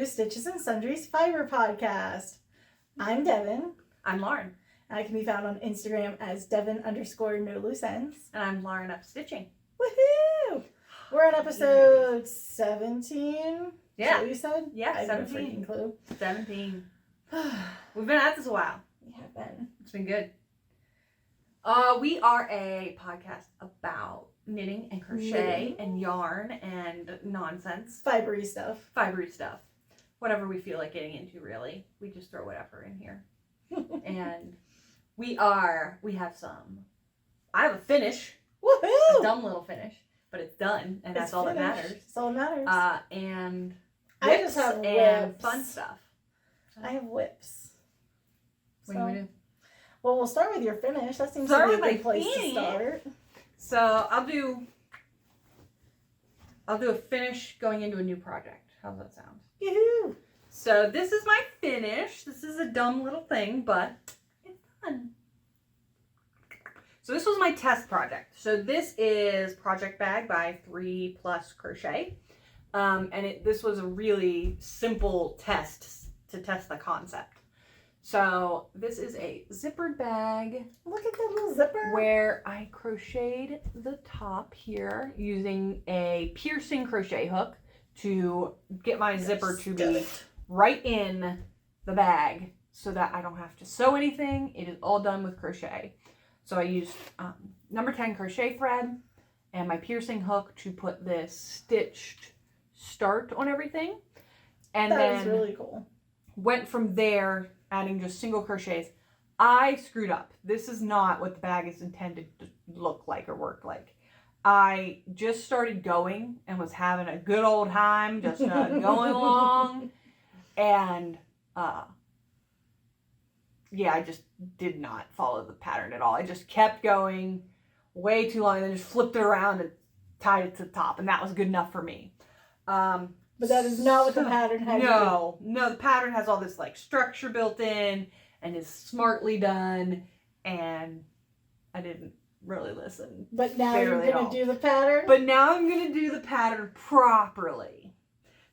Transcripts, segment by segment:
Stitches and Sundries Fiber Podcast. I'm Devyn. I'm Lauren. I can be found on Instagram as Devyn_no loose ends. And I'm Lauren Up Stitching. Woohoo! We're on episode 17. Yeah. So you said? Yeah, I have 17. no freaking clue. 17. We've been at this a while. We have been. It's been good. We are a podcast about knitting and crochet and yarn and nonsense. Fibery stuff. Fibery stuff. Whatever we feel like getting into, really. We just throw whatever in here. And I have a finish. Woohoo! A dumb little finish. But it's done. And that's all that matters. That's all that matters. And I just have and whips. fun stuff. I have whips. What do you want to do? Well, we'll start with your finish. That seems Start to be a with good my place to finish. start. So I'll do a finish going into a new project. How's that sound? Yoo-hoo! So this is my finish. This is a dumb little thing, but it's fun. So this was my test project. So this is Project Bag by 3 Plus Crochet. And this was a really simple test to test the concept. So this is a zippered bag. Look at that little zipper. Where I crocheted the top here using a piercing crochet hook to get my zipper to be right in the bag so that I don't have to sew anything. It is all done with crochet. So I used number 10 crochet thread and my piercing hook to put this stitched start on everything. And that is really cool. Went from there, adding just single crochets. I screwed up. This is not what the bag is intended to look like or work like. I just started going and was having a good old time, just going along. And, yeah, I just did not follow the pattern at all. I just kept going way too long and then just flipped it around and tied it to the top. And that was good enough for me. But that is not what the pattern has. No, the pattern has all this like structure built in and is smartly done, and I didn't really listen. But now you're going to do the pattern? But now I'm going to do the pattern properly.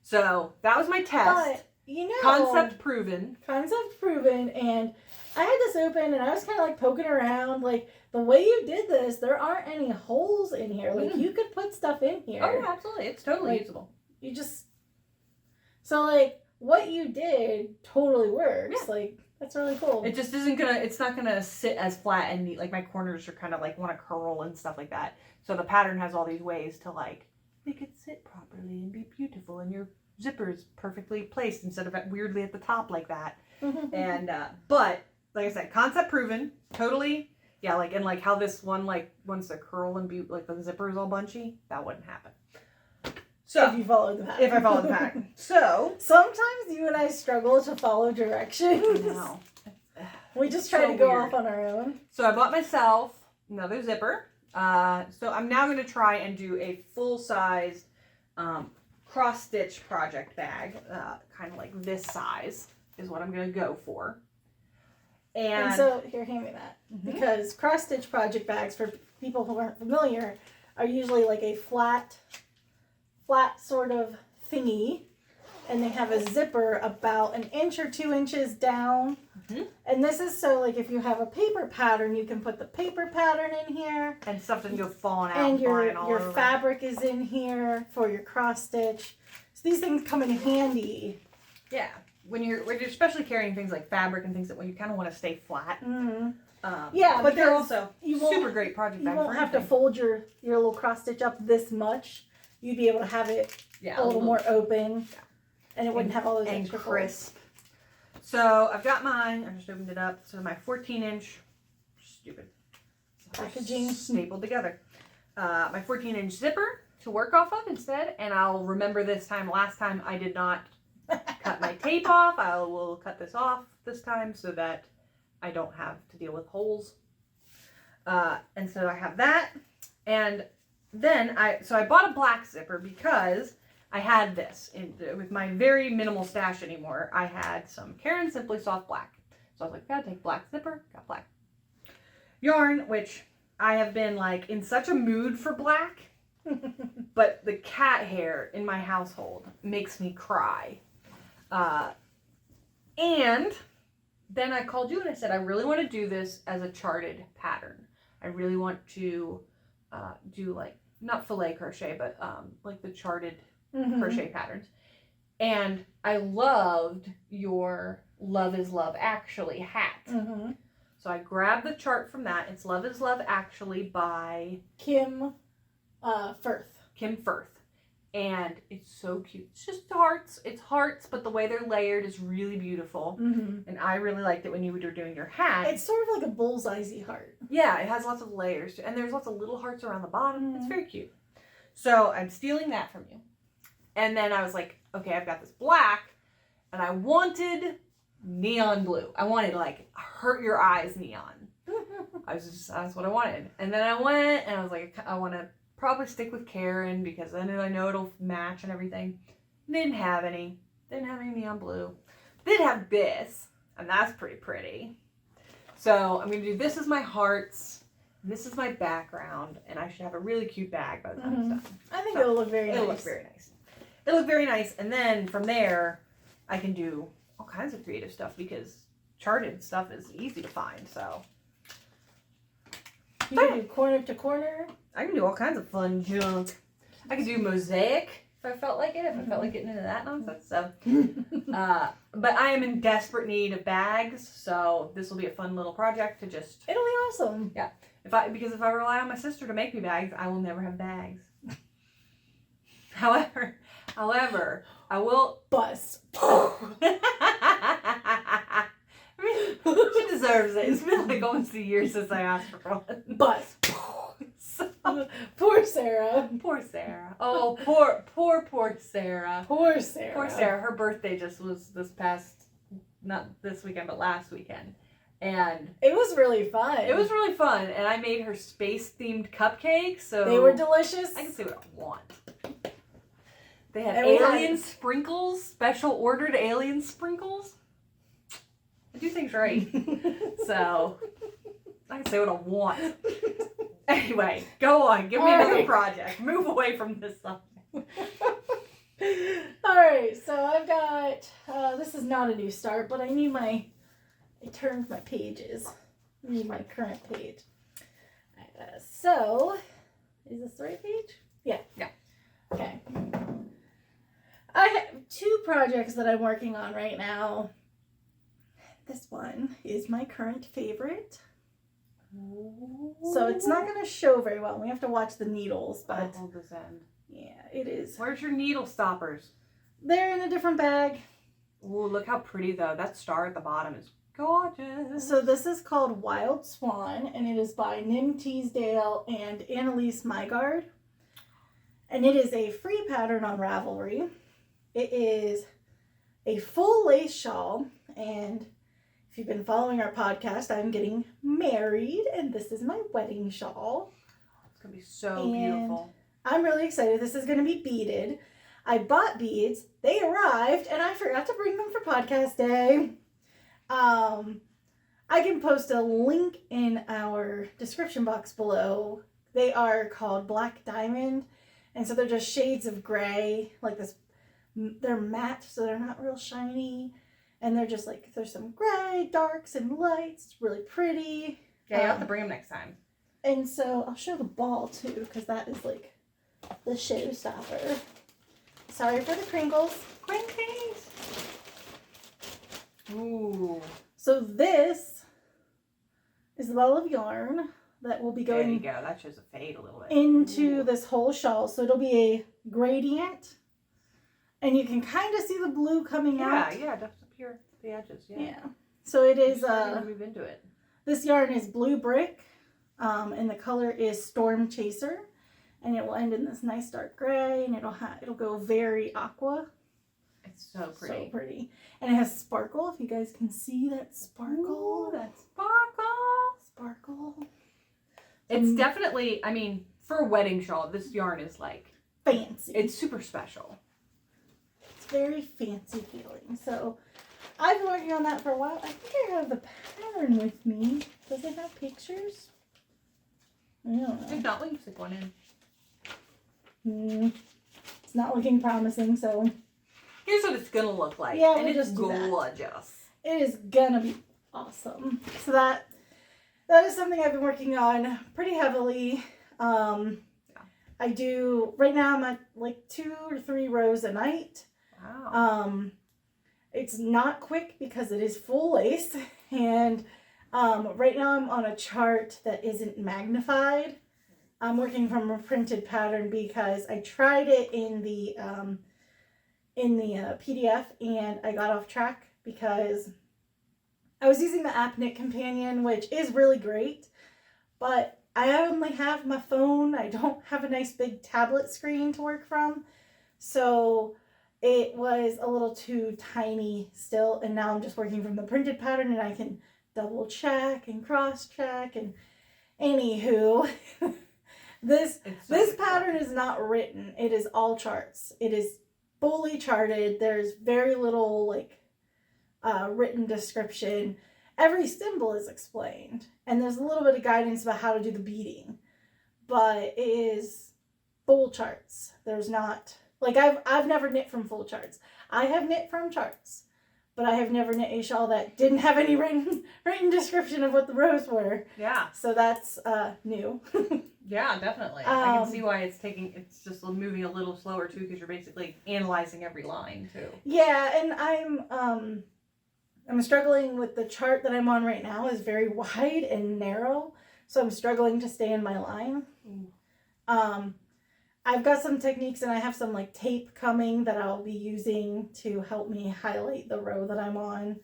So that was my test. But, concept proven. Concept proven, and I had this open and I was kind of like poking around. Like, the way you did this, there aren't any holes in here. Like, you could put stuff in here. Oh, yeah, absolutely. It's totally usable. You just... So, like, what you did totally works. Yeah. Like, that's really cool. It just isn't gonna, it's not gonna sit as flat and neat. Like, my corners are kind of, like, want to curl and stuff like that. So the pattern has all these ways to, like, make it sit properly and be beautiful. And your zipper's perfectly placed instead of weirdly at the top like that. And, but, like I said, concept proven. Totally. Yeah, like, and, like, how this one, like, wants to curl and be, like, the zipper is all bunchy. That wouldn't happen. So, if you follow the pattern. If I follow the pattern. So. Sometimes you and I struggle to follow directions. No. We just try to go off on our own. So I bought myself another zipper. So I'm now going to try and do a full-size cross-stitch project bag. Kind of like this size is what I'm going to go for. And so, here, hand me that. Because cross-stitch project bags, for people who aren't familiar, are usually like a flat sort of thingy, and they have a zipper about 1 inch or 2 inches down. And this is so, like, if you have a paper pattern, you can put the paper pattern in here, and stuff doesn't go falling out and all your over. fabric is in here for your cross stitch. So these things come in handy. Yeah, when you're especially carrying things like fabric and things that when you kind of want to stay flat. Yeah, but they're also super great project bags. You won't have to fold your little cross stitch up this much. You'd be able to have it a little more open, and it wouldn't have all those extra crisp. So I've got mine. I just opened it up. So my 14-inch, stupid packaging stapled together. My 14-inch zipper to work off of instead, and I'll remember this time. Last time I did not cut my tape off. I will cut this off this time so that I don't have to deal with holes. And so I have that, and then I bought a black zipper because I had this with my very minimal stash anymore. I had some Caron Simply Soft Black. So I was like, gotta take black zipper, got black yarn, which I have been like in such a mood for black, but the cat hair in my household makes me cry. And then I called you and I said, I really want to do this as a charted pattern. I really want to do like, not filet crochet, but like the charted crochet patterns. And I loved your Love is Love Actually hat. So I grabbed the chart from that. It's Love is Love Actually by Kim Firth. Kim Firth. And it's so cute. It's just hearts. It's hearts, but the way they're layered is really beautiful. And I really liked it when you were doing your hat. It's sort of like a bullseye heart. Yeah, it has lots of layers. And there's lots of little hearts around the bottom. It's very cute. So I'm stealing that from you. And then I was like, okay, I've got this black. And I wanted neon blue. I wanted like hurt your eyes neon. That's what I wanted. And then I went and I was like, I want to probably stick with Karen because then I know it'll match and everything. They didn't have any. They didn't have any neon blue. They did have this, and that's pretty pretty. So I'm going to do this as my hearts. This is my background, and I should have a really cute bag by the time it's done. I think it'll look very nice. It'll look very nice. It'll look very nice, and then from there, I can do all kinds of creative stuff because charted stuff is easy to find, so. You can do corner to corner. I can do all kinds of fun junk. I could do mosaic if I felt like it, if I felt like getting into that nonsense. So, but I am in desperate need of bags, so this will be a fun little project to just. It'll be awesome. Yeah, because if I rely on my sister to make me bags, I will never have bags. However, I will bust. I mean, she deserves it. It's been like almost a year since I asked for one. Bust. So, poor Sarah. Poor Sarah. Oh, poor Sarah. Poor Sarah. Poor Sarah. Her birthday just was not this weekend, but last weekend. And it was really fun. It was really fun. And I made her space-themed cupcakes. So they were delicious. I can say what I want. They had alien sprinkles, special ordered alien sprinkles. I do things right. So I can say what I want. Anyway, go on. Give me another project. Move away from this subject. Alright, so I've got, this is not a new start, but I turned my pages. I need my current page. So, is this the right page? Yeah. Yeah. Okay. I have 2 projects that I'm working on right now. This one is my current favorite. So it's not going to show very well. We have to watch the needles, but I'll hold this end. Yeah, it is. Where's your needle stoppers? They're in a different bag. Ooh, look how pretty though. That star at the bottom is gorgeous. So this is called Wild Swan, and it is by Teasdale and Annalise Mygard. And it is a free pattern on Ravelry. It is a full lace shawl, and if you've been following our podcast, I'm getting married, and this is my wedding shawl. It's going to be so beautiful. I'm really excited. This is going to be beaded. I bought beads. They arrived, and I forgot to bring them for podcast day. I can post a link in our description box below. They are called Black Diamond, and so they're just shades of gray, like this. They're matte, so they're not real shiny. And they're just like, there's some gray, darks, and lights. It's really pretty. Yeah, you'll have to bring them next time. And so I'll show the ball too, because that is like the showstopper. Sorry for the crinkles. Crinkles. Ooh. So this is the ball of yarn that will be going. There you go. That shows a fade a little bit. Into this whole shawl. So it'll be a gradient. And you can kind of see the blue coming out. Yeah, just up here, the edges. Yeah. So it is. Move into it. This yarn is blue brick, and the color is Storm Chaser, and it will end in this nice dark gray, and it'll go very aqua. It's so pretty. So pretty, and it has sparkle. If you guys can see that sparkle. Ooh, that sparkle. Sparkle. It's definitely. I mean, for a wedding shawl, this yarn is like fancy. It's super special. Very fancy feeling. So I've been working on that for a while. I think I have the pattern with me. Does it have pictures? I don't know. If not, we can stick one in. It's not looking promising, so here's what it's gonna look like. Yeah, and we'll it's just do that. gorgeous. It is gonna be awesome. So that is something I've been working on pretty heavily. I do, right now I'm at like 2 or 3 rows a night. Wow. It's not quick because it is full lace, and right now I'm on a chart that isn't magnified. I'm working from a printed pattern because I tried it in the PDF and I got off track because I was using the app Knit Companion, which is really great, but I only have my phone. I don't have a nice big tablet screen to work from, so it was a little too tiny still, and now I'm just working from the printed pattern and I can double check and cross check, and anywho, this pattern is not written. It is all charts. It is fully charted. There's very little like written description. Every symbol is explained, and there's a little bit of guidance about how to do the beading, but it is full charts. There's not, like, I've never knit from full charts. I have knit from charts, but I have never knit a shawl that didn't have any written description of what the rows were. Yeah. So that's new. Yeah, definitely. I can see why it's just moving a little slower too, because you're basically analyzing every line too. Yeah, and I'm struggling with the chart that I'm on right now is very wide and narrow, so I'm struggling to stay in my line. I've got some techniques, and I have some like tape coming that I'll be using to help me highlight the row that I'm on.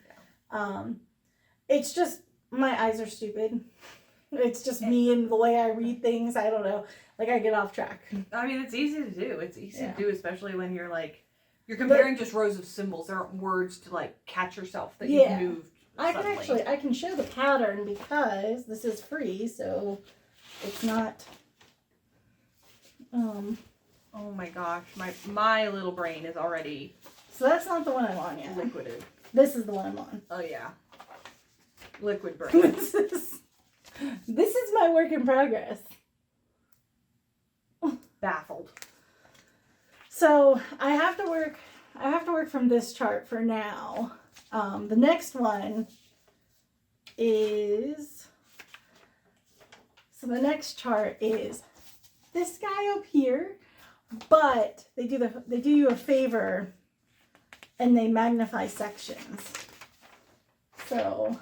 It's just, my eyes are stupid. It's just me and the way I read things. I don't know. Like, I get off track. I mean, it's easy to do. It's easy to do, especially when you're like, you're comparing just rows of symbols. There aren't words to like catch yourself that you've moved. I can show the pattern because this is free, so it's not. Oh my gosh, my little brain is already. So that's not the one I'm on yet. Liquided. This is the one I'm on. Oh yeah. Liquid brain. This is my work in progress. Baffled. So I have to work from this chart for now. The next one is, so the next chart is this guy up here, but they do you a favor and they magnify sections. So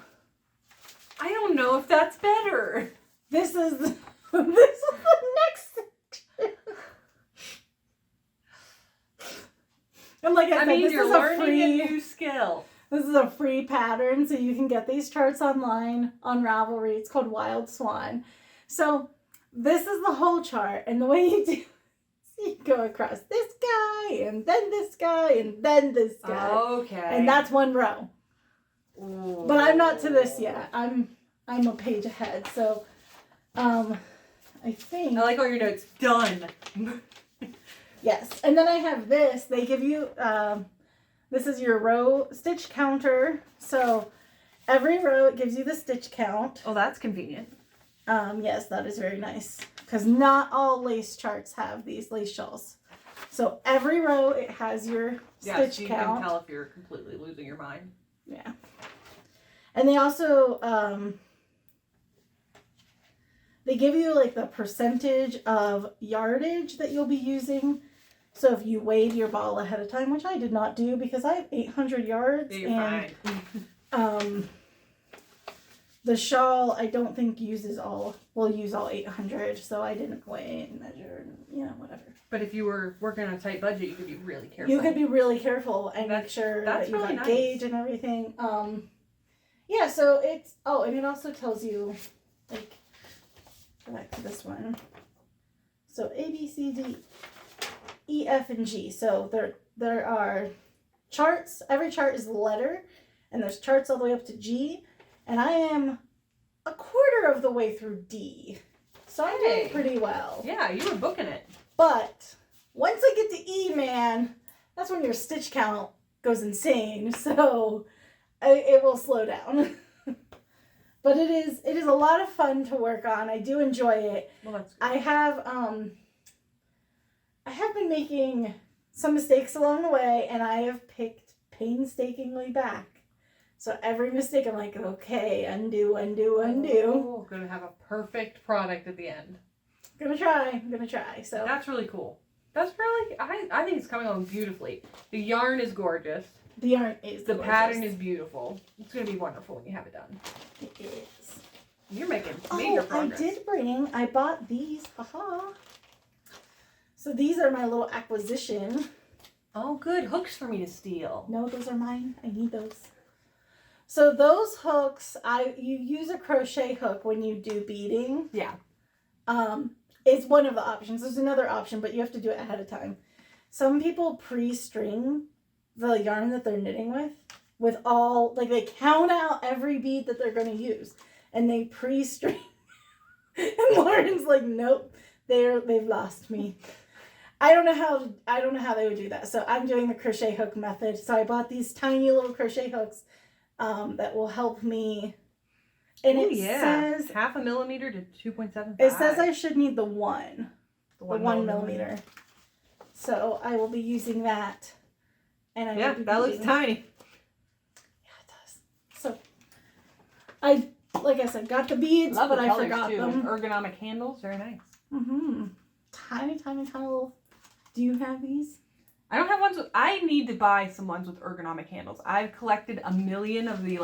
I don't know if that's better. this is the next section. And like I said, you're learning a new skill. This is a free pattern, so you can get these charts online on Ravelry. It's called Wild Swan. So this is the whole chart, and the way you do, you go across this guy, and then this guy, and then this guy. Okay. And that's one row. Ooh. But I'm not to this yet. I'm a page ahead. So, I think. I like all your notes. Done. Yes, and then I have this. They give you. This is your row stitch counter. So every row it gives you the stitch count. Oh, that's convenient. Yes, that is very nice because not all lace charts have these lace shawls. So every row it has your stitch so you count. can tell if you're completely losing your mind. Yeah, and they also they give you like the percentage of yardage that you'll be using. So if you weighed your ball ahead of time, which I did not do because I have 800 yards, You're and fine. The shawl I don't think will use all 800, so I didn't weigh and measure, and whatever. But if you were working on a tight budget, you could be really careful. You could be really careful and make sure that you really got nice. gauge and everything. Yeah, so it's and it also tells you, like, go back to this one. So A, B, C, D, E, F, and G. So there are charts. Every chart is a letter, and there's charts all the way up to G. And I am a quarter of the way through D. So I'm doing pretty well. Yeah, you were booking it. But once I get to E, man, that's when your stitch count goes insane. So it will slow down. But it is a lot of fun to work on. I do enjoy it. Well, that's good. I have been making some mistakes along the way, and I have picked painstakingly back. So every mistake, I'm like, okay, undo. Oh, gonna have a perfect product at the end. I'm gonna try. So that's really cool. That's really, I think it's coming along beautifully. The yarn is gorgeous. The yarn is the gorgeous. pattern is beautiful. It's gonna be wonderful when you have it done. It is. You're making major progress. I bought these. Haha. So these are my little acquisition. Oh, good. Hooks for me to steal. No, those are mine. I need those. So those hooks, you use a crochet hook when you do beading. Yeah. It's one of the options. There's another option, but you have to do it ahead of time. Some people pre-string the yarn that they're knitting with all, like they count out every bead that they're going to use, and they pre-string. And Lauren's like, nope, they've lost me. I don't know how they would do that. So I'm doing the crochet hook method. So I bought these tiny little crochet hooks that will help me. And it says 0.5 millimeter to 2.75. It says I should need the 1 millimeter. So I will be using that. And that looks tiny. Yeah, it does. So like I said, got the beads, but I forgot them. Ergonomic handles, very nice. Tiny little. Do you have these? I don't have ones with. I need to buy some ones with ergonomic handles. I've collected a million of the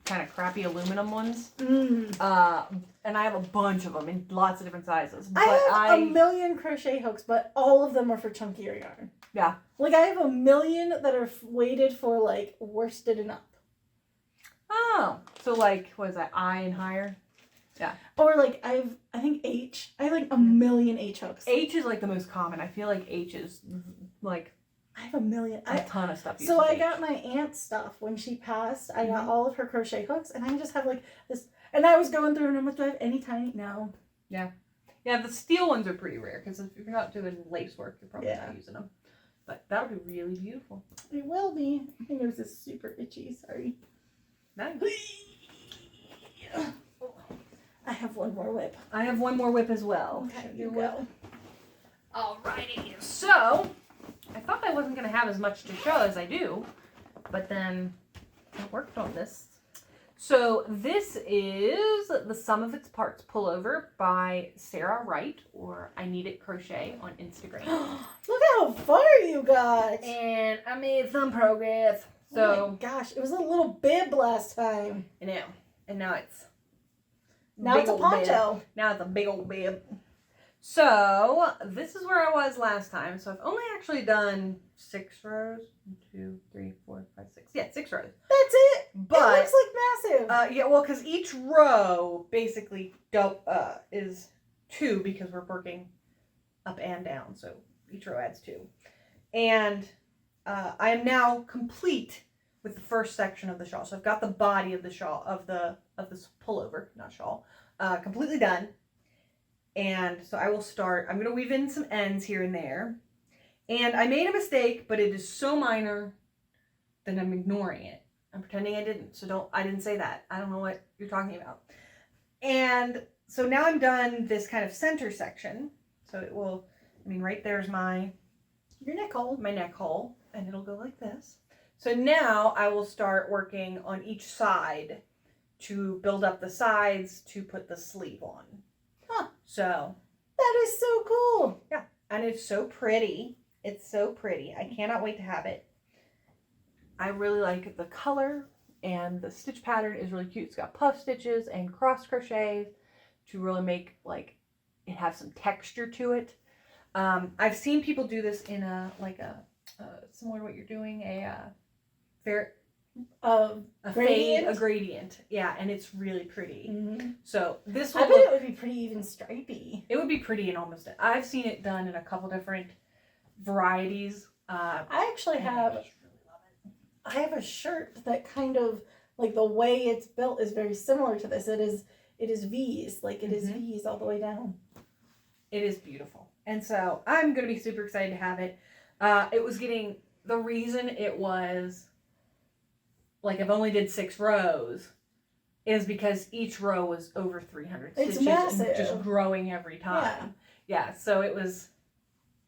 kind of crappy aluminum ones. And I have a bunch of them in lots of different sizes. But I have a million crochet hooks, but all of them are for chunkier yarn. Yeah. Like I have a million that are weighted for worsted and up. Oh, so what is that, I and higher? Yeah. Or I think H. I have a million H hooks. H is the most common. I feel like H is I have a million. A ton of stuff. So I got my aunt's stuff when she passed. I got all of her crochet hooks, and I just have this. And I was going through, and I'm like, do I have any tiny? No. Yeah. Yeah, the steel ones are pretty rare because if you're not doing lace work, you're probably not using them. But that would be really beautiful. It will be. My fingers is super itchy. Sorry. Nice. I have one more whip. I have one more whip as well. Okay, you go. Alrighty. So, I thought I wasn't going to have as much to show as I do, but then I worked on this. So, this is the Sum of Its Parts Pullover by Sarah Wright, or I Need It Crochet on Instagram. Look how far you got. And I made some progress. So, oh my gosh, it was a little bib last time. I know. And now it's a poncho. Bib. Now it's a big old bib. So, this is where I was last time. So, I've only actually done 6 rows. 1, 2, 3, 4, 5, 6. Yeah, 6 rows. That's it. But it looks massive. Yeah, well, because each row basically is 2 because we're working up and down. So, each row adds 2. And I am now complete with the first section of the shawl. So, I've got the body of the shawl, of this pullover, not shawl, completely done. And so I will start. I'm going to weave in some ends here and there. And I made a mistake, but it is so minor that I'm ignoring it. I'm pretending I didn't. So I didn't say that. I don't know what you're talking about. And so now I'm done this kind of center section. So it will, right there's my neck hole, and it'll go like this. So now I will start working on each side to build up the sides to put the sleeve on. Huh. So that is so cool. Yeah. And it's so pretty. It's so pretty. I cannot wait to have it. I really like the color, and the stitch pattern is really cute. It's got puff stitches and cross crochets to really make it have some texture to it. I've seen people do this in a similar to what you're doing, a gradient. Yeah, and it's really pretty. Mm-hmm. So this I bet it would be pretty even stripey. It would be pretty in almost. I've seen it done in a couple different varieties. I actually have. I have a shirt that kind of the way it's built is very similar to this. It is V's, it is V's all the way down. It is beautiful, and so I'm gonna be super excited to have it. It was getting the reason it was. I've only did 6 rows, is because each row was over 300 stitches. It's massive. And just growing every time. Yeah, so it was,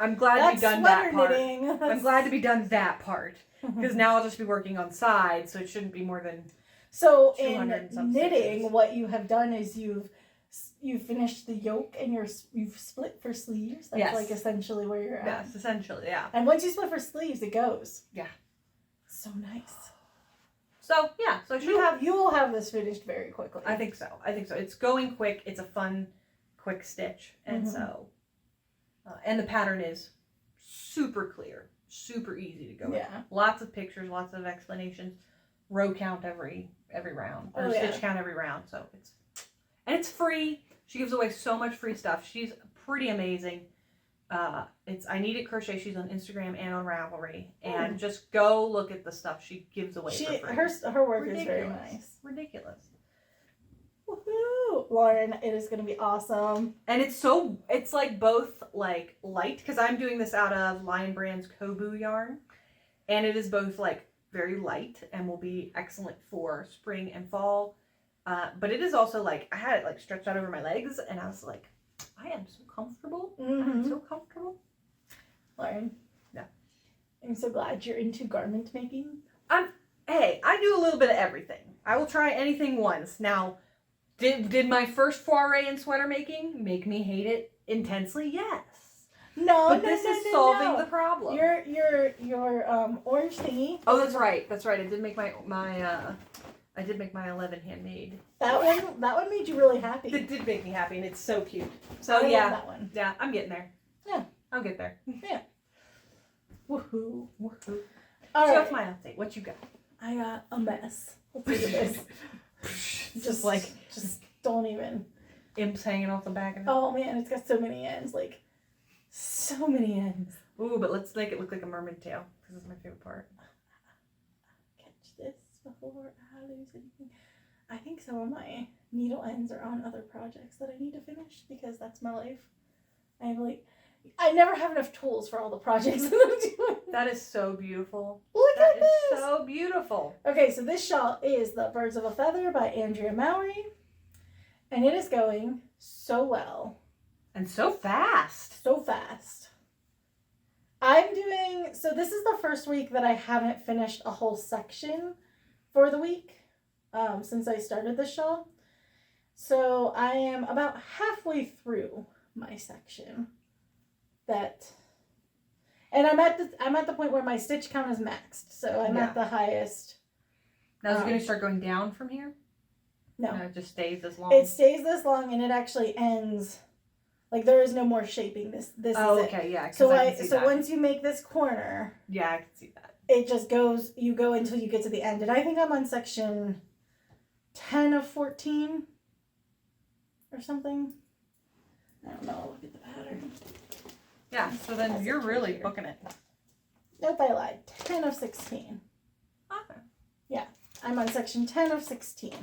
I'm glad to be done that part. Knitting. I'm glad to be done that part. Because now I'll just be working on sides, so it shouldn't be more than So 200 in and some knitting, stitches. what you have done is you've finished the yoke and you've split for sleeves. That's Yes. like essentially where you're at. Yes, essentially, yeah. And once you split for sleeves, it goes. Yeah. So nice. So yeah, so I should have. You will have this finished very quickly. I think so. It's going quick. It's a fun, quick stitch, and so, and the pattern is super clear, super easy to go with. Yeah. Lots of pictures, lots of explanations, row count every round, or stitch count every round. So it's free. She gives away so much free stuff. She's pretty amazing. I Need It Crochet. She's on Instagram and on Ravelry, and just go look at the stuff she gives away for free. Her work is very nice. Ridiculous. Woohoo! Lauren, it is going to be awesome. And it's like both like light, because I'm doing this out of Lion Brand's Coboo yarn, and it is both like very light and will be excellent for spring and fall. But it is also like, I had it like stretched out over my legs, and I was like, I am so comfortable. I'm so comfortable. Lauren. Yeah. I'm so glad you're into garment making. Hey, I do a little bit of everything. I will try anything once. Now, did my first foray in sweater making make me hate it intensely? Yes. But this is solving the problem. Your orange thingy. Oh, that's right. That's right. I did make my 11 handmade. That one made you really happy. It did make me happy, and it's so cute. So I yeah, love that one. Yeah, I'm getting there. Yeah, I'll get there. Yeah. Woohoo! Woohoo! All So right. that's my update. What you got? I got a mess. Let's look at this. just don't even. Imps hanging off the back of it. Oh man, it's got so many ends. Like so many ends. Ooh, but let's make it look like a mermaid tail, because it's my favorite part. Catch this before I lose anything. I think some of my needle ends are on other projects that I need to finish, because that's my life. I never have enough tools for all the projects that I'm doing. That is so beautiful. Look at this. That is so beautiful. Okay, so this shawl is The Birds of a Feather by Andrea Mowry. And it is going so well. And so fast. So fast. So this is the first week that I haven't finished a whole section for the week since I started this shawl. So I am about halfway through my section. And I'm at the point where my stitch count is maxed. So I'm at the highest. Now is it going to start going down from here? No. No, it just stays this long. It stays this long, and it actually ends. Like, there is no more shaping. This is it. Okay, yeah. So once you make this corner, yeah, I can see that. It just goes. You go until you get to the end, and I think I'm on section 10 of 14 or something. I don't know. Look at the pattern. Yeah. So then you're really booking it. Nope, I lied. 10 of 16. Okay. Yeah, I'm on section 10 of 16.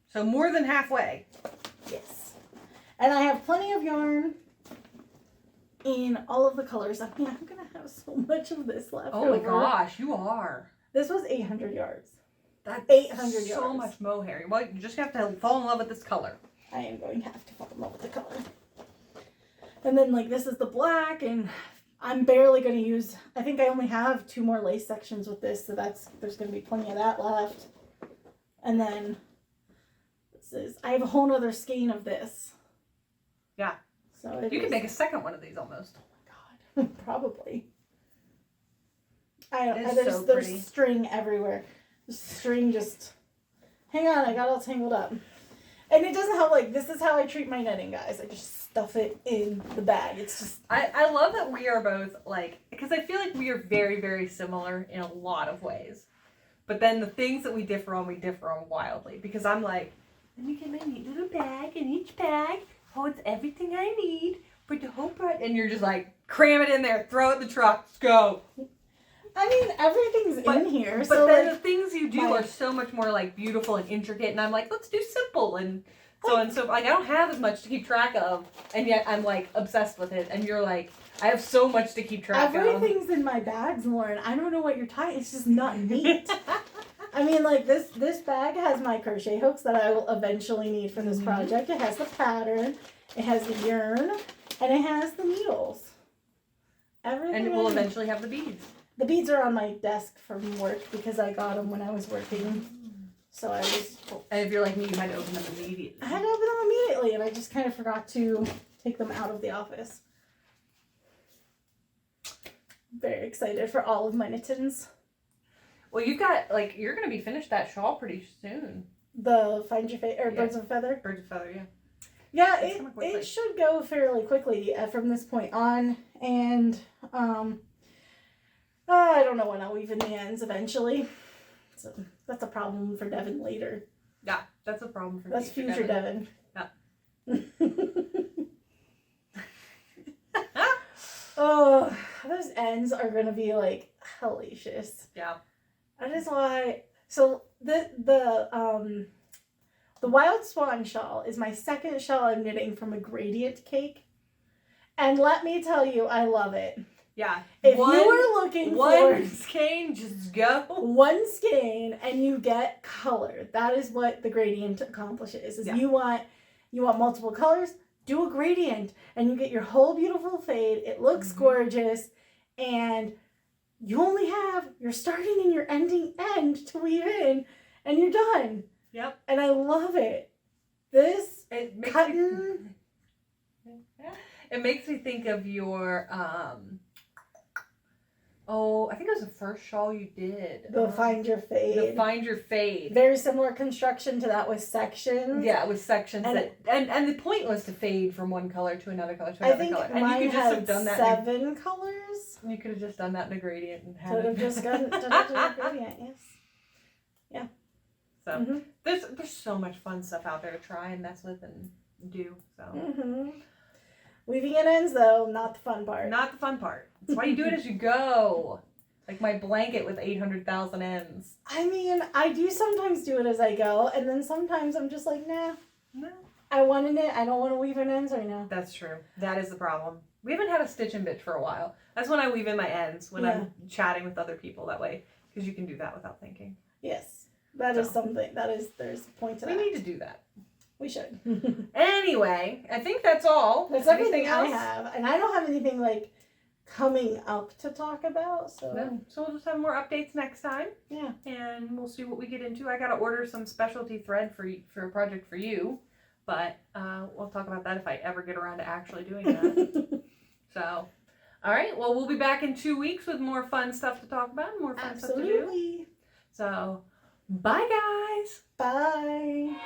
So more than halfway. Yes. And I have plenty of yarn in all of the colors. I mean, I'm going to have so much of this left Oh my over. gosh, you are. This was 800 yards. That's 800 so yards. much mohair. Well, you just have to fall in love with this color. I am going to have to fall in love with the color. And then, like, this is the black, and I'm barely going to use... I think I only have 2 more lace sections with this, so there's going to be plenty of that left. And then... I have a whole nother skein of this. Yeah. So you could make a second one of these almost. Oh my god. Probably. It's so pretty. There's string everywhere. The string just... Hang on, I got all tangled up. And it doesn't help, like, this is how I treat my knitting, guys. I just stuff it in the bag. It's just... I love that we are both, like... Because I feel like we are very, very similar in a lot of ways. But then the things that we differ on wildly. Because I'm like... Let me get my neat little bag, and each bag holds everything I need for the whole project. And you're just like, cram it in there, throw it in the truck, let's go. I mean, everything's in here. But so then like, the things you do are so much more like beautiful and intricate. And I'm like, let's do simple. And so, like, I don't have as much to keep track of. And yet I'm like obsessed with it. And you're like, I have so much to keep track of. Everything's in my bags, Lauren. I don't know what you're tying. It's just not neat. I mean, like, this bag has my crochet hooks that I will eventually need for this project. It has the pattern, it has the yarn, and it has the needles. Everything. And we'll eventually have the beads. The beads are on my desk from work because I got them when I was working. So I was. And if you're like me, you had to open them immediately. I had to open them immediately, and I just kind of forgot to take them out of the office. Very excited for all of my knittings. Well, you've got, like, you're going to be finished that shawl pretty soon. The Find Your Fate, or Birds of a Feather? Birds of Feather, yeah. Yeah, it should go fairly quickly from this point on, and I don't know when I'll weave in the ends eventually. So that's a problem for Devynn later. Yeah, that's a problem for That's future Devynn. Yeah. Oh, those ends are gonna be like hellacious. Yeah. That is why. So the Wild Swan shawl is my second shawl I'm knitting from a gradient cake, and let me tell you, I love it. Yeah. If you were looking for one skein, just go. One skein and you get color. That is what the gradient accomplishes. Is you want multiple colors, do a gradient and you get your whole beautiful fade. It looks gorgeous, and you only have your starting and your ending end to weave in, and you're done. Yep. And I love it. This cutting. It makes me think of your I think it was the first shawl you did. The Find Your Fade. The Find Your Fade. Very similar construction to that with sections. Yeah, with sections and the point was to fade from one color to another color to another color. And mine you could just have done that 7 colors. You could have just done that in a gradient and had Could have just done it in a gradient, yes. Yeah. So there's so much fun stuff out there to try and mess with and do. So weaving in ends though, not the fun part. Not the fun part. That's why you do it as you go. Like my blanket with 800,000 ends. I mean, I do sometimes do it as I go, and then sometimes I'm just like, nah. No. I want to knit. I don't want to weave in ends right now. That's true. That is the problem. We haven't had a stitch and bitch for a while. That's when I weave in my ends, when I'm chatting with other people that way. Because you can do that without thinking. Yes. That is something. There's a point to that. We need to do that. We should. Anyway, I think that's all. That's everything I have. And I don't have anything like coming up to talk about. So So we'll just have more updates next time. Yeah. And we'll see what we get into. I got to order some specialty thread for a project for you. But we'll talk about that if I ever get around to actually doing that. So, all right. Well, we'll be back in 2 weeks with more fun stuff to talk about, more fun stuff to do. So, bye, guys. Bye.